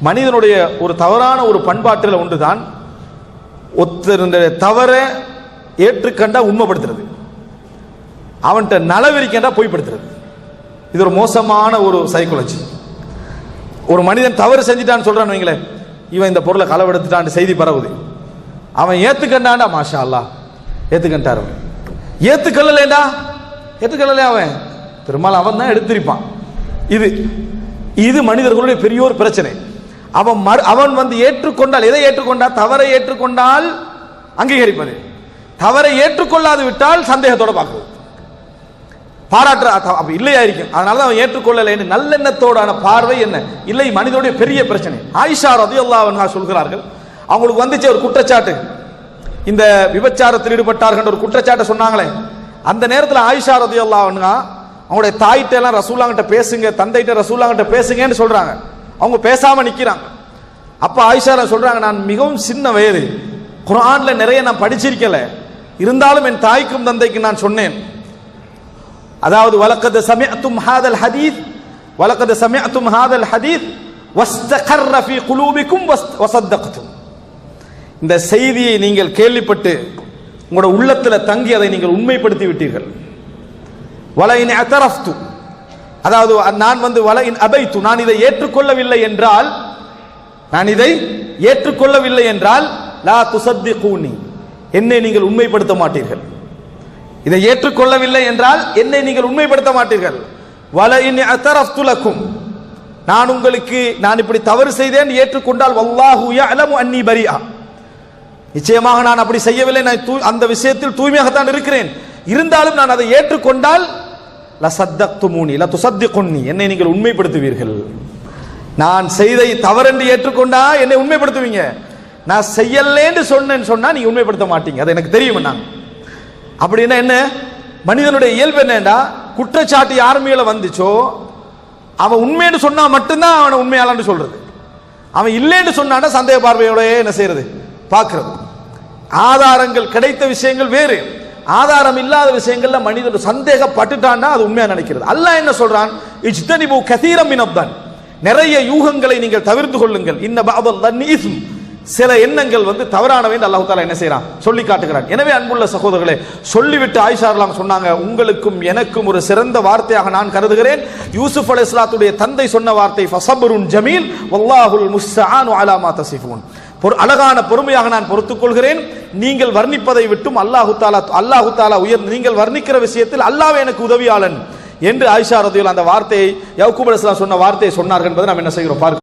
மனிதனுடைய ஒரு தவறான ஒரு பண்பாட்டில் ஒன்றுதான் ஒருத்தருடைய தவற ஏற்றுக்கண்டா உண்மைப்படுத்துறது, அவன்கிட்ட நலவெறிக்கண்டா பொய்ப்படுத்துறது. இது ஒரு மோசமான ஒரு சைக்காலஜி. ஒரு மனிதன் தவறு செஞ்சுட்டான்னு சொல்றான்னு வைங்களேன், இவன் இந்த பொருளை களவெடுத்துட்டான்னு செய்தி பரவுது, அவன் ஏத்துக்கண்டாண்டா மாஷா அல்லாஹ் ஏத்துக்கண்டார், ஏத்துக்கொள்ளலேண்டா ஏத்துக்கொள்ளலே அவன் பெரும்பாலும் அவன் தான் எடுத்திருப்பான். இது மனிதர்களுடைய பெரிய ஒரு பிரச்சனை. அவன் வந்து ஏற்றுக்கொண்டால், எதை ஏற்றுக்கொண்டால், தவறை ஏற்றுக்கொண்டால் அங்கீகரிப்பது, தவறை ஏற்றுக்கொள்ளாது விட்டால் சந்தேகத்தோட பார்க்கிறது, பாராட்டு இல்லையா இருக்கும். அதனால அவன் ஏற்றுக்கொள்ளலை என்று நல்லெண்ணத்தோடான பார்வை என்ன இல்லை, மனிதனுடைய பெரிய பிரச்சனை. ஆயிஷா ரலியல்லாஹு அன்ஹா சொல்கிறார்கள், அவங்களுக்கு வந்துச்சு ஒரு குற்றச்சாட்டு, இந்த விபச்சாரத்தில் ஈடுபட்டார்கள் ஒரு குற்றச்சாட்டை சொன்னாங்களே, அந்த நேரத்தில் ஆயிஷா ரலியல்லாஹு அன்ஹா அவங்களுடைய தாயிட்ட எல்லாம் ரசூலுல்லாஹ்கிட்ட பேசுங்க, தந்தைட்ட ரசூலுல்லாஹ்கிட்ட பேசுங்கன்னு சொல்றாங்க. அவங்க பேசாம நிக்கிறாங்க. அப்ப ஆயிஷா சொல்றாங்க, நான் மிகவும் சின்ன வயது, குர்ஆன்ல நிறைய நான் படிச்சிருக்கல, இருந்தாலும் என் தாய்க்கும் தந்தைக்கும் நான் சொன்னேன், அதாவது வலக்கத் சமிஅத்தும் ஹாதல் ஹதீஸ் வலக்கத் சமிஅத்தும் ஹாதல் ஹதீஸ் வஸ்தகர்ர ஃபீ குலூபிக்கும் வஸத்தக்தும், இந்த செய்தியை நீங்கள் கேள்விப்பட்டு உங்களுடைய உள்ளத்தில் தங்கி அதை நீங்கள் உண்மைப்படுத்தி விட்டீர்கள். வலைன் அத்தரஃப்து, அதாவது நான் வந்து வலைன் அபைத்து, நான் இதை ஏற்றுக்கொள்ளவில்லை என்றால், நான் இதை ஏற்றுக்கொள்ளவில்லை என்றால் லா துஸத்திகூனி, என்னை நீங்கள் உண்மைப்படுத்த மாட்டீர்கள். இதை ஏற்றுக்கொள்ளவில்லை என்றால் என்னை நீங்கள் உண்மைப்படுத்த மாட்டீர்கள். வலைன் அத்தரஃப்து லக்கும், நான் உங்களுக்கு நான் இப்படி தவறு செய்தேன் ஏற்றுக்கொண்டால் வல்லாஹு யஅலமு அன்னி பரிஆ, நிச்சயமாக நான் அப்படி செய்யவில்லை, நான் அந்த விஷயத்தில் தூய்மையாகத்தான் இருக்கிறேன், இருந்தாலும் நான் அதை ஏற்றுக்கொண்டால் லசத்தக்துமூனி லதுஸத்திகுன்னி, என்னை நீங்கள் உண்மைப்படுத்துவீர்கள். நான் செய்தை தவறென்று ஏற்றுக்கொண்டா என்னை உண்மைப்படுத்துவீங்க, நான் செய்யலேன்னு சொன்னா நீங்க உண்மைப்படுத்த மாட்டீங்க, அது எனக்கு தெரியும். நான் அப்படின்னா என்ன, மனிதனுடைய இயல்பு என்னடா, குற்றச்சாட்டு யார் மேல வந்துச்சோ அவன் உண்மைன்னு சொன்னா மட்டும்தான் அவனை உண்மையாளன்னு சொல்றது, அவன் இல்லைன்னு சொன்னான்னா சந்தேக பார்வையோட என்ன செய்யறது, பார்க்கிறது. ஆதாரங்கள் கிடைத்த விஷயங்கள் வேறு, ஆதாரம் இல்லாத விஷயங்கள்ல மனிதன் சந்தேகப்பட்டுட்டான்னா அது உண்மையா நினைக்கிறது. அல்லாஹ் என்ன சொல்றான், இஜ்தனிபு கஸீரம் மினத்-தன், நிறைய யூகங்களை நீங்கள் தவிர்த்து கொள்ளுங்கள், இன்ன பஅதல்-தன்னி இஸ்ம், சில எண்ணங்கள் வந்து தவறானவை என்று அல்லாஹ் தஆலா என்ன செய்றான், சொல்லி காட்டுகிறான். எனவே அன்புள்ள சகோதரர்களே, சொல்லிவிட்டு ஆயிஷா ரலியல்லாஹு சொன்னாங்க, உங்களுக்கும் எனக்கும் ஒரு சிறந்த வார்த்தையாக நான் கருதுகிறேன் யூசுப் அலைஹிஸ்ஸலாத்துடைய தந்தை சொன்ன வார்த்தை ஃபஸப்ருன் ஜமீல் வல்லாஹுல் முஸ்தஆனு அலா மா தஸிஃபூன், அழகான பொறுமையாக நான் பொறுத்துக் கொள்கிறேன், நீங்கள் வர்ணிப்பதை விட்டும் அல்லாஹு தாலா உயர்ந்து, நீங்கள் வர்ணிக்கிற விஷயத்தில் அல்லாஹ் எனக்கு உதவியாளன் என்று ஆயிஷா ரலியல்லாஹு அந்த வார்த்தையை யாக்கூப் அலைஹிஸ்ஸலாம் சொன்ன வார்த்தையை சொன்னார்கள் என்பதை நாம் என்ன செய்கிறோம் பார்க்கிறோம்.